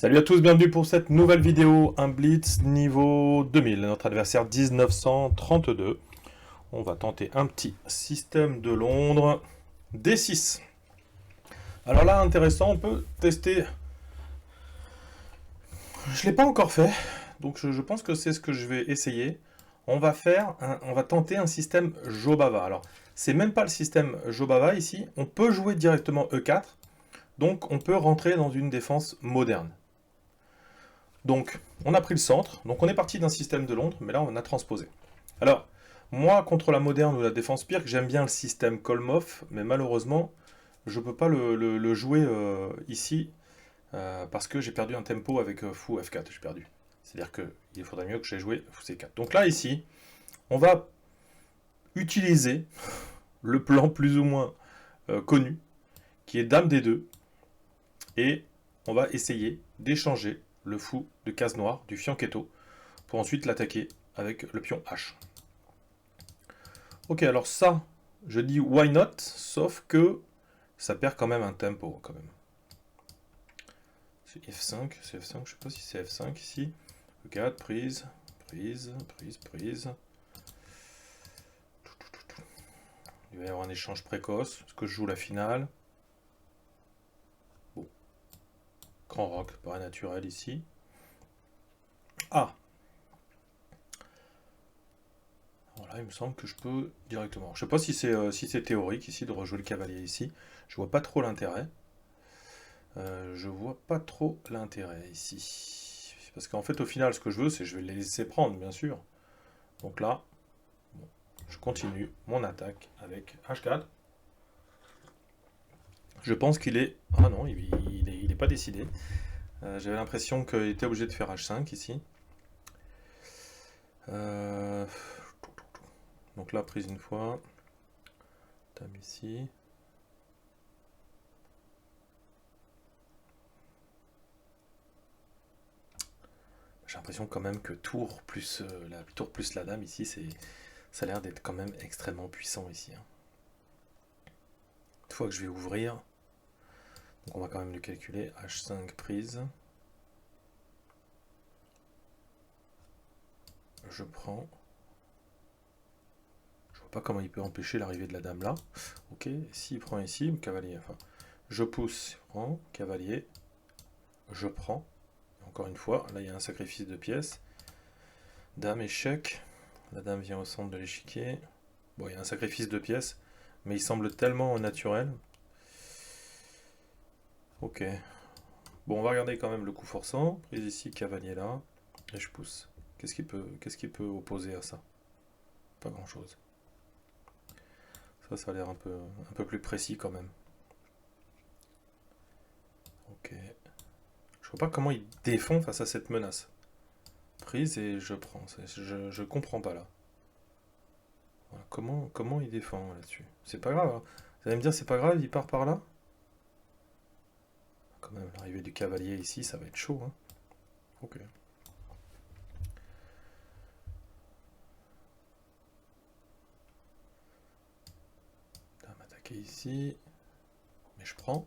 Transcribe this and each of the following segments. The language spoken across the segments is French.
Salut à tous, bienvenue pour cette nouvelle vidéo, un Blitz niveau 2000, notre adversaire 1932. On va tenter un petit système de Londres, D6. Alors là, intéressant, on peut tester... Je ne l'ai pas encore fait, donc je pense que c'est ce que je vais essayer. On va tenter un système Jobava. Alors, c'est même pas le système Jobava ici, on peut jouer directement E4, donc on peut rentrer dans une défense moderne. Donc, on a pris le centre, donc on est parti d'un système de Londres, mais là on a transposé. Alors, moi, contre la moderne ou la défense pire, j'aime bien le système Kolmov, mais malheureusement, je ne peux pas le jouer ici, parce que j'ai perdu un tempo avec fou F4, j'ai perdu. C'est-à-dire qu'il faudrait mieux que j'ai joué fou C4. Donc là, ici, on va utiliser le plan plus ou moins connu, qui est Dame D2, et on va essayer d'échanger le fou de case noire du fianchetto pour ensuite l'attaquer avec le pion H. Ok, alors ça, je dis why not, sauf que ça perd quand même un tempo, quand même. C'est F5, je sais pas si c'est F5 ici. E4, prise, prise, prise, prise. Il va y avoir un échange précoce, parce que je joue la finale. Bon. Grand rock, paraît naturel ici. Ah, voilà, il me semble que je peux directement. Je sais pas si c'est théorique ici de rejouer le cavalier ici. Je vois pas trop l'intérêt. Je vois pas trop l'intérêt ici. Parce qu'en fait, au final, ce que je veux, c'est je vais les laisser prendre, bien sûr. Donc là, bon, je continue mon attaque avec H4. Je pense qu'il est... Ah non, il est pas décidé. J'avais l'impression qu'il était obligé de faire H5 ici. Donc là, prise une fois. Dame ici. J'ai l'impression quand même que tour plus la dame ici, ça a l'air d'être quand même extrêmement puissant ici. Hein. Une fois que je vais ouvrir, donc on va quand même le calculer. H5 prise. Je prends. Je vois pas comment il peut empêcher l'arrivée de la dame là. Ok, s'il prend ici, cavalier. Enfin, je pousse, je prends, cavalier. Je prends. Encore une fois, là il y a un sacrifice de pièces. Dame échec. La dame vient au centre de l'échiquier. Bon, il y a un sacrifice de pièces, mais il semble tellement naturel. Ok. Bon, on va regarder quand même le coup forçant. Prise ici, cavalier là. Et je pousse. Qu'est-ce qui peut opposer à ça? Pas grand-chose. Ça a l'air un peu plus précis quand même. Ok. Je vois pas comment il défend face à cette menace. Prise et je prends. Je comprends pas là. Voilà, comment il défend là-dessus? C'est pas grave. Hein. Vous allez me dire, c'est pas grave, il part par là? Quand même, l'arrivée du cavalier ici, ça va être chaud. Hein. Ok. Dame attaquer ici. Mais je prends.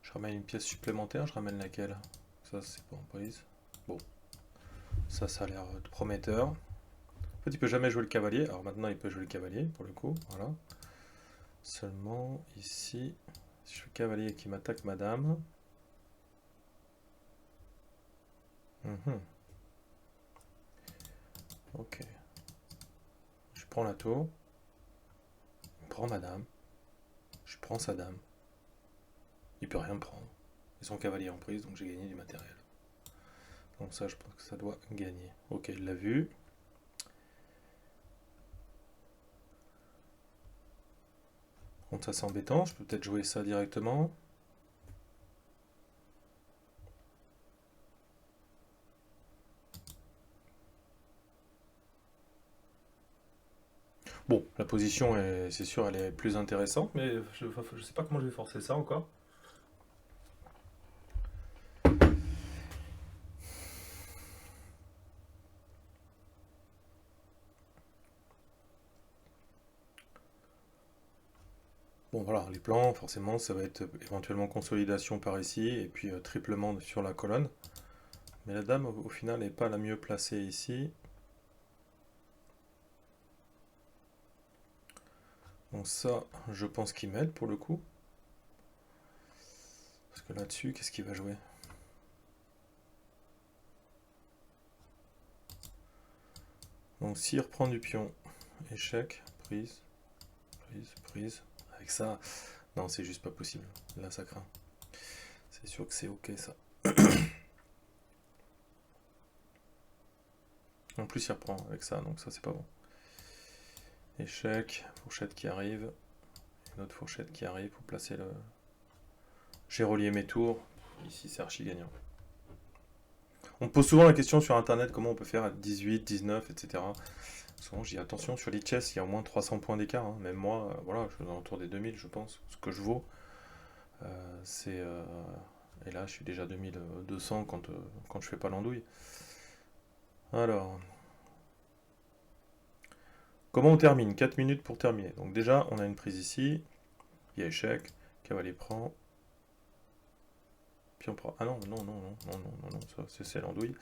Je ramène une pièce supplémentaire, je ramène laquelle? Ça, c'est pas en prise. Bon, ça a l'air prometteur. En fait, il peut jamais jouer le cavalier. Alors maintenant, il peut jouer le cavalier, pour le coup. Voilà. Seulement, ici, si je fais cavalier qui m'attaque madame. Ok. Je prends la tour. Je prends madame. Je prends sa dame. Il peut rien me prendre. Et son cavalier en prise, donc j'ai gagné du matériel. Donc ça, je pense que ça doit gagner. Ok, il l'a vu. Contre ça, c'est embêtant. Je peux peut-être jouer ça directement. Bon, la position, c'est sûr, elle est plus intéressante, mais je ne sais pas comment je vais forcer ça encore. Bon voilà, les plans, forcément, ça va être éventuellement consolidation par ici, et puis triplement sur la colonne. Mais la dame, au final, n'est pas la mieux placée ici. Donc ça, je pense qu'il m'aide pour le coup. Parce que là-dessus, qu'est-ce qu'il va jouer? Donc s'il reprend du pion, échec, prise, prise, prise. Avec ça, non, c'est juste pas possible. Là, ça craint. C'est sûr que c'est ok ça. En plus, il reprend avec ça, donc ça, c'est pas bon. Échec, fourchette qui arrive. Une autre fourchette qui arrive pour placer le... J'ai relié mes tours. Ici, c'est archi gagnant. On me pose souvent la question sur internet comment on peut faire à 18, 19, etc. Souvent, je dis attention, sur les chess, il y a au moins 300 points d'écart. Hein. Même moi, voilà, je suis autour des 2000, je pense. Ce que je vaux, c'est. Et là, je suis déjà 2200 quand je fais pas l'andouille. Alors. Comment on termine? 4 minutes pour terminer. Donc, déjà, on a une prise ici. Il y a échec. Cavalier prend. Puis on prend. Ah non, non, non, non, non, non, non, ça, c'est l'andouille.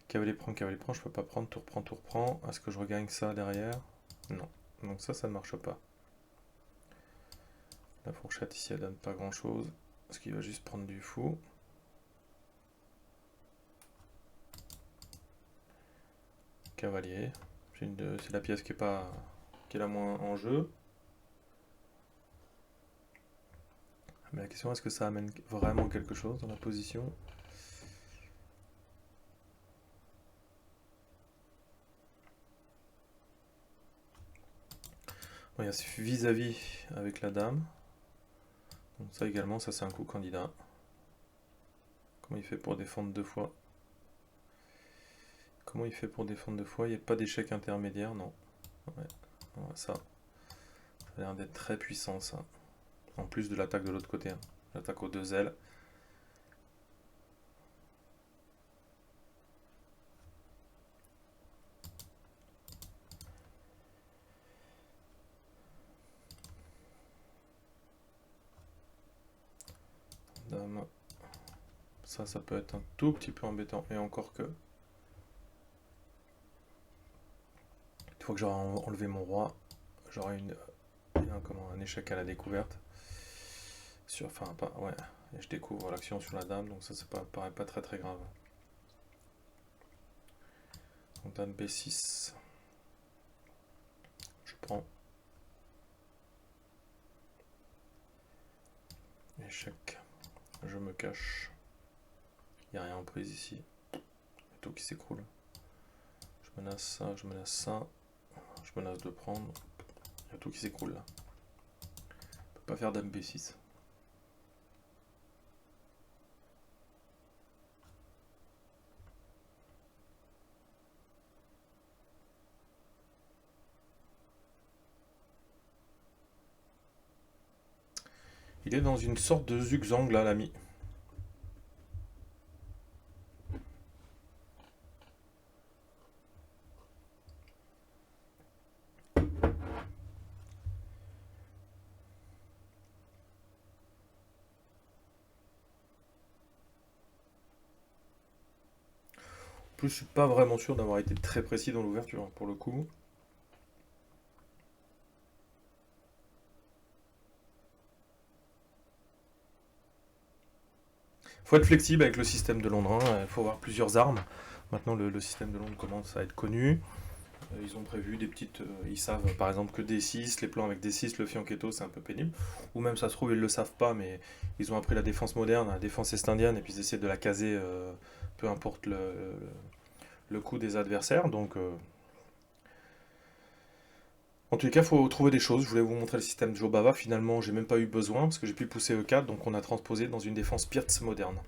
Cavalier prend, je peux pas prendre. Tour prend, tour prend. Est-ce que je regagne ça derrière? Non. Donc, ça ne marche pas. La fourchette ici, elle donne pas grand chose. Parce qu'il va juste prendre du fou. Cavalier. C'est la pièce qui est la moins en jeu. Mais la question, est-ce que ça amène vraiment quelque chose dans la position? Bon, il y a vis-à-vis avec la dame. Donc ça également, ça c'est un coup candidat. Comment il fait pour défendre deux fois? Comment il fait pour défendre deux fois? Il n'y a pas d'échec intermédiaire, non. Ouais. Ça a l'air d'être très puissant, ça. En plus de l'attaque de l'autre côté. Hein. L'attaque aux deux ailes. Dame. Ça peut être un tout petit peu embêtant. Et encore que... Une fois que j'aurai enlevé mon roi, j'aurai un échec à la découverte. Enfin, pas, ouais. Et je découvre l'action sur la dame, donc ça paraît pas très très grave. Donc dame B6. Je prends. Échec. Je me cache. Il n'y a rien en prise ici. Tout qui s'écroule. Je menace ça, je menace ça. Je menace de prendre. Il y a tout qui s'écroule là. Je peux pas faire dame B6. Il est dans une sorte de zigzag là, l'ami. En plus, je suis pas vraiment sûr d'avoir été très précis dans l'ouverture, pour le coup. Faut être flexible avec le système de Londres, hein. Il faut avoir plusieurs armes. Maintenant, le système de Londres commence à être connu. Ils ont prévu des petites... ils savent, par exemple, que D6, les plans avec D6, le fianchetto, c'est un peu pénible. Ou même, ça se trouve, ils le savent pas, mais ils ont appris la défense moderne, la défense est-indienne, et puis ils essaient de la caser, peu importe le coup des adversaires. Donc, en tout cas, il faut trouver des choses. Je voulais vous montrer le système de Jobava. Finalement, j'ai même pas eu besoin, parce que j'ai pu pousser E4, donc on a transposé dans une défense Pirtz moderne.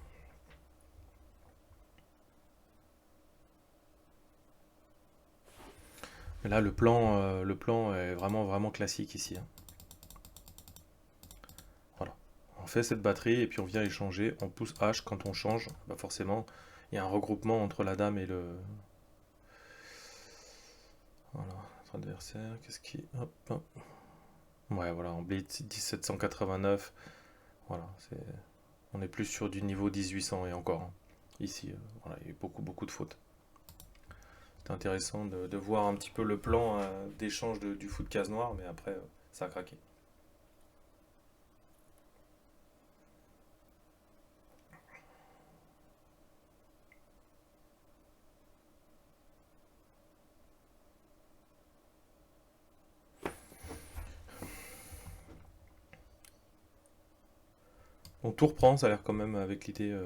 Et là, le plan est vraiment, vraiment classique ici. Hein. Voilà. On fait cette batterie et puis on vient échanger. On pousse H quand on change. Bah forcément, il y a un regroupement entre la dame et le... Voilà, notre adversaire. Qu'est-ce qui... Hop, hop. Ouais, voilà, en blitz 1789. Voilà, on est plus sur du niveau 1800 et encore, hein. Ici, voilà, il y a eu beaucoup de fautes. C'est intéressant de voir un petit peu le plan d'échange du foot case noire, mais après, ça a craqué. Bon, tour prend, ça a l'air quand même avec l'idée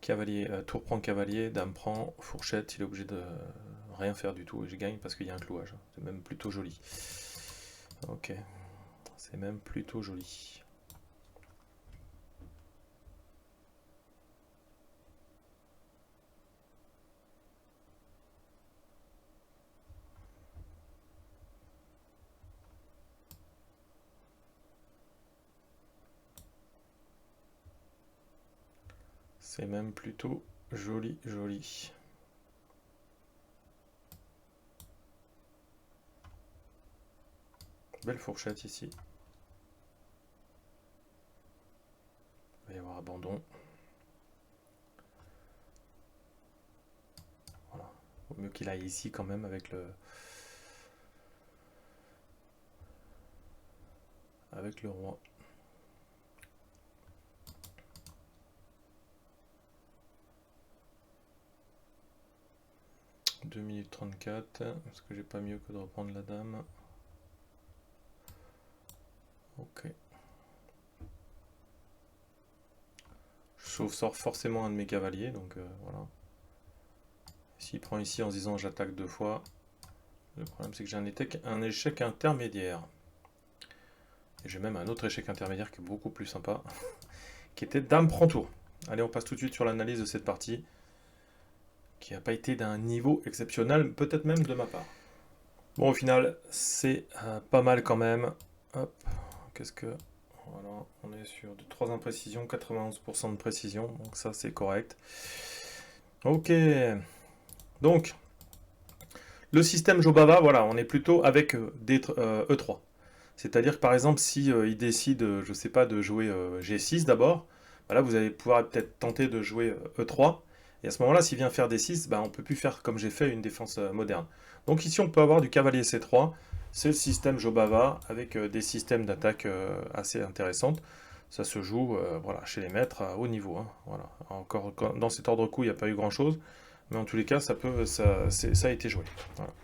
cavalier, tour prend cavalier, dame prend, fourchette, il est obligé de rien faire du tout et je gagne parce qu'il y a un clouage. C'est même plutôt joli. Ok, c'est même plutôt joli. C'est même plutôt joli. Belle fourchette ici. Il va y avoir abandon. Voilà. Vaut mieux qu'il aille ici quand même avec le roi. 2 minutes 34. Est-ce que j'ai pas mieux que de reprendre la dame? Ok. Je sauve forcément un de mes cavaliers, donc voilà. S'il prend ici en se disant j'attaque 2 fois, le problème c'est que j'ai un échec intermédiaire. Et j'ai même un autre échec intermédiaire qui est beaucoup plus sympa, qui était dame prend tour. Allez, on passe tout de suite sur l'analyse de cette partie, qui n'a pas été d'un niveau exceptionnel, peut-être même de ma part. Bon, au final, c'est pas mal quand même. Hop, qu'est-ce que... Voilà, on est sur de 3 imprécisions, 91% de précision, donc ça c'est correct. Ok, donc, le système Jobava, voilà, on est plutôt avec des E3. C'est-à-dire que par exemple, si il décide, je sais pas, de jouer G6 d'abord, bah là vous allez pouvoir peut-être tenter de jouer E3. Et à ce moment-là, s'il vient faire D6, bah, on ne peut plus faire comme j'ai fait une défense moderne. Donc ici, on peut avoir du cavalier C3. C'est le système Jobava avec des systèmes d'attaque assez intéressantes. Ça se joue voilà, chez les maîtres à haut niveau, hein. Voilà. Encore dans cet ordre coup, il n'y a pas eu grand-chose. Mais en tous les cas, ça a été joué. Voilà.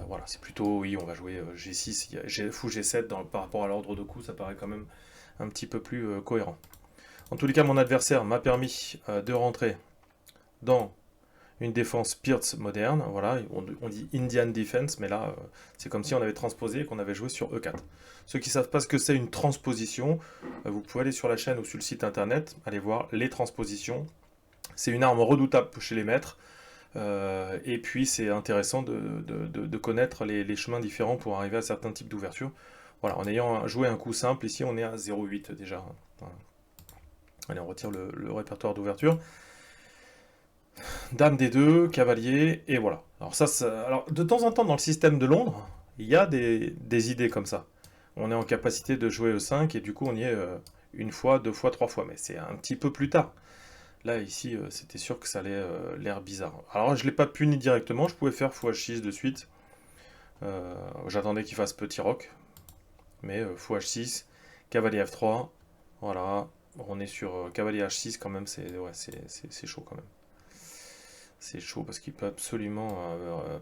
Voilà, c'est plutôt, oui, on va jouer G6, fou G7 par rapport à l'ordre de coup, ça paraît quand même un petit peu plus cohérent. En tous les cas, mon adversaire m'a permis de rentrer dans une défense Pirtz moderne, voilà, on dit Indian Defense, mais là, c'est comme si on avait transposé et qu'on avait joué sur E4. Ceux qui ne savent pas ce que c'est une transposition, vous pouvez aller sur la chaîne ou sur le site internet, aller voir les transpositions. C'est une arme redoutable chez les maîtres. Et puis c'est intéressant de connaître les chemins différents pour arriver à certains types d'ouverture. Voilà, en ayant joué un coup simple, ici on est à 0,8 déjà. Voilà. Allez, on retire le répertoire d'ouverture. Dame D2, cavalier, et voilà. Alors alors de temps en temps dans le système de Londres, il y a des idées comme ça. On est en capacité de jouer E5 et du coup on y est une fois, 2 fois, 3 fois, mais c'est un petit peu plus tard. Là, ici, c'était sûr que ça allait l'air bizarre. Alors, je ne l'ai pas puni directement, je pouvais faire fou H6 de suite. J'attendais qu'il fasse petit roc. Mais fou H6, cavalier F3. Voilà, on est sur cavalier H6 quand même, c'est chaud quand même. C'est chaud parce qu'il peut absolument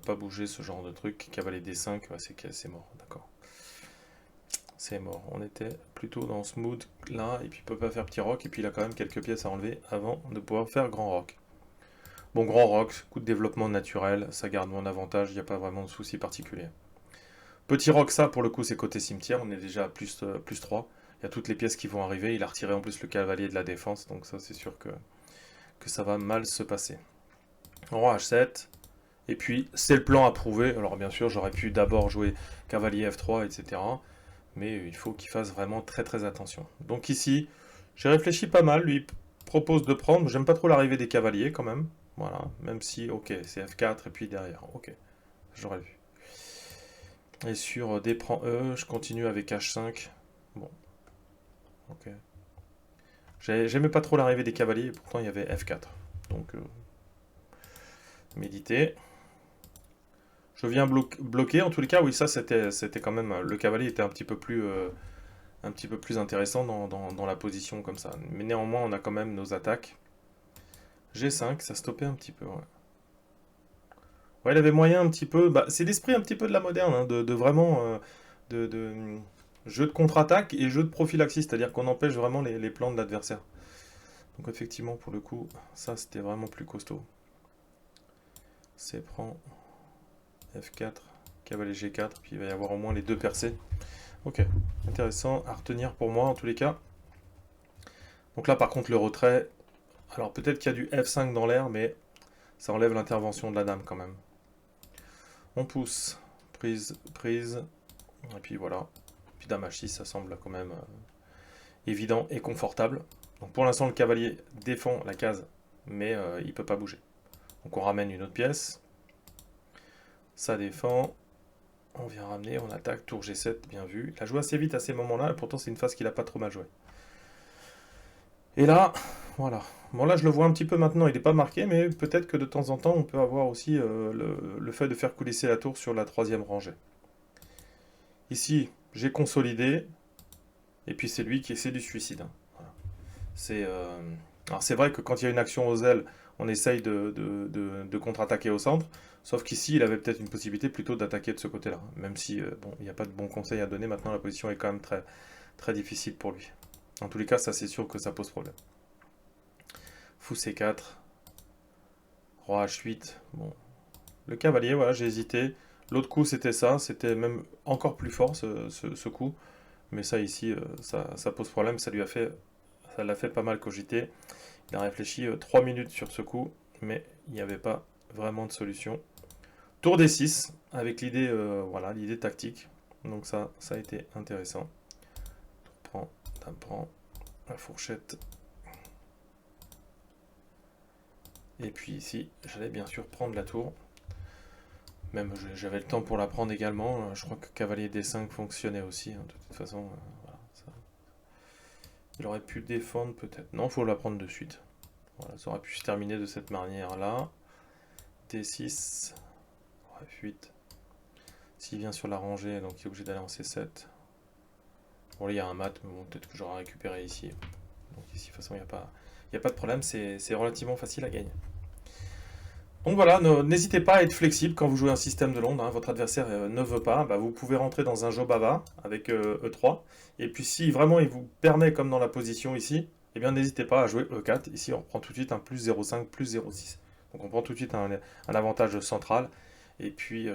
pas bouger ce genre de truc. Cavalier D5, c'est mort, d'accord. C'est mort. On était plutôt dans ce mood là, et puis il peut pas faire petit roc, et puis il a quand même quelques pièces à enlever avant de pouvoir faire grand roc. Bon, grand roc, coup de développement naturel, ça garde mon avantage, il n'y a pas vraiment de souci particulier. Petit roc, ça pour le coup c'est côté cimetière, on est déjà à plus 3. Il y a toutes les pièces qui vont arriver, il a retiré en plus le cavalier de la défense, donc ça c'est sûr que ça va mal se passer. Roi H7, et puis c'est le plan approuvé, alors bien sûr j'aurais pu d'abord jouer cavalier F3, etc. Mais il faut qu'il fasse vraiment très attention. Donc ici, j'ai réfléchi pas mal, lui propose de prendre, j'aime pas trop l'arrivée des cavaliers quand même, voilà, même si, ok, c'est F4 et puis derrière, ok, j'aurais vu. Et sur D prend E, je continue avec H5. Bon, ok. J'aimais pas trop l'arrivée des cavaliers, et pourtant il y avait F4. Donc, méditer. Je viens bloquer, en tous les cas, oui, ça c'était quand même... Le cavalier était un petit peu plus intéressant dans la position comme ça. Mais néanmoins, on a quand même nos attaques. G5, ça stoppait un petit peu, ouais. Ouais, il avait moyen un petit peu... Bah, c'est l'esprit un petit peu de la moderne, hein, de vraiment... jeu de contre-attaque et jeu de prophylaxie, c'est-à-dire qu'on empêche vraiment les plans de l'adversaire. Donc effectivement, pour le coup, ça c'était vraiment plus costaud. C prend F4, cavalier G4, puis il va y avoir au moins les deux percées. Ok, intéressant à retenir pour moi en tous les cas. Donc là par contre le retrait, alors peut-être qu'il y a du F5 dans l'air, mais ça enlève l'intervention de la dame quand même. On pousse, prise, prise, et puis voilà. Puis dame H6, ça semble quand même évident et confortable. Donc pour l'instant le cavalier défend la case, mais il ne peut pas bouger. Donc on ramène une autre pièce, ça défend, on vient ramener, on attaque, tour G7, bien vu. Il a joué assez vite à ces moments-là, et pourtant c'est une phase qu'il n'a pas trop mal joué. Et là, voilà. Bon là je le vois un petit peu maintenant, il n'est pas marqué, mais peut-être que de temps en temps on peut avoir aussi le fait de faire coulisser la tour sur la troisième rangée. Ici, j'ai consolidé, et puis c'est lui qui essaie du suicide. Hein. Voilà. Alors c'est vrai que quand il y a une action aux ailes, on essaye de contre-attaquer au centre, sauf qu'ici il avait peut-être une possibilité plutôt d'attaquer de ce côté-là. Même si bon, il n'y a pas de bons conseils à donner, maintenant la position est quand même très, très difficile pour lui. En tous les cas, ça c'est sûr que ça pose problème. Fou C4, Roi H8, bon. Le cavalier, voilà, j'ai hésité. L'autre coup c'était ça, c'était même encore plus fort ce coup. Mais ça ici, ça pose problème, ça l'a fait pas mal cogiter. Il a réfléchi 3 minutes sur ce coup, mais il n'y avait pas vraiment de solution. Tour D6, avec l'idée voilà, l'idée tactique. Donc ça a été intéressant. Tour prend, dame prend, la fourchette. Et puis ici, j'allais bien sûr prendre la tour. Même j'avais le temps pour la prendre également. Je crois que cavalier D5 fonctionnait aussi. Hein, de toute façon, voilà, ça. Il aurait pu défendre peut-être. Non, il faut la prendre de suite. Voilà, ça aurait pu se terminer de cette manière-là. D6, F8. S'il vient sur la rangée, donc il est obligé d'aller en C7. Bon, là, il y a un mat, mais bon, peut-être que j'aurai récupéré ici. Donc ici, de toute façon, il n'y a pas de problème, c'est relativement facile à gagner. Donc voilà, n'hésitez pas à être flexible quand vous jouez un système de Londres. Hein, votre adversaire ne veut pas, bah, vous pouvez rentrer dans un Jobava avec E3. Et puis si vraiment il vous permet, comme dans la position ici, eh bien n'hésitez pas à jouer E4. Ici on reprend tout de suite un plus 0,5, plus 0,6. Donc on prend tout de suite un avantage central. Et puis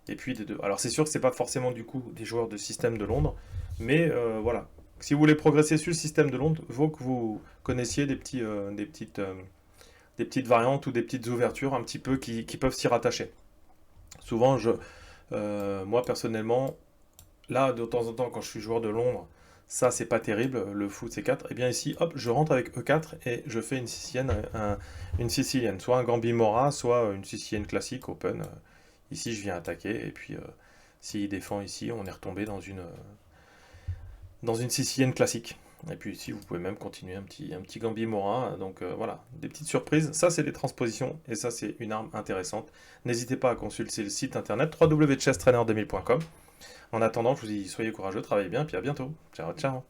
des deux. Alors c'est sûr que c'est pas forcément du coup des joueurs de système de Londres. Mais voilà. Si vous voulez progresser sur le système de Londres, il faut que vous connaissiez des petites variantes ou des petites ouvertures un petit peu qui peuvent s'y rattacher. Souvent, moi personnellement, là de temps en temps quand je suis joueur de Londres, ça c'est pas terrible, le fou C4, et bien ici, hop, je rentre avec E4 et je fais une sicilienne, soit un Gambit-Mora, soit une sicilienne classique, open. Ici je viens attaquer, et puis s'il défend ici, on est retombé dans une sicilienne classique. Et puis ici, vous pouvez même continuer un petit Gambit-Mora. Donc voilà, des petites surprises. Ça, c'est des transpositions et ça, c'est une arme intéressante. N'hésitez pas à consulter le site internet www.chesstrainer2000.com. En attendant, je vous dis, soyez courageux, travaillez bien, puis à bientôt. Ciao, ciao.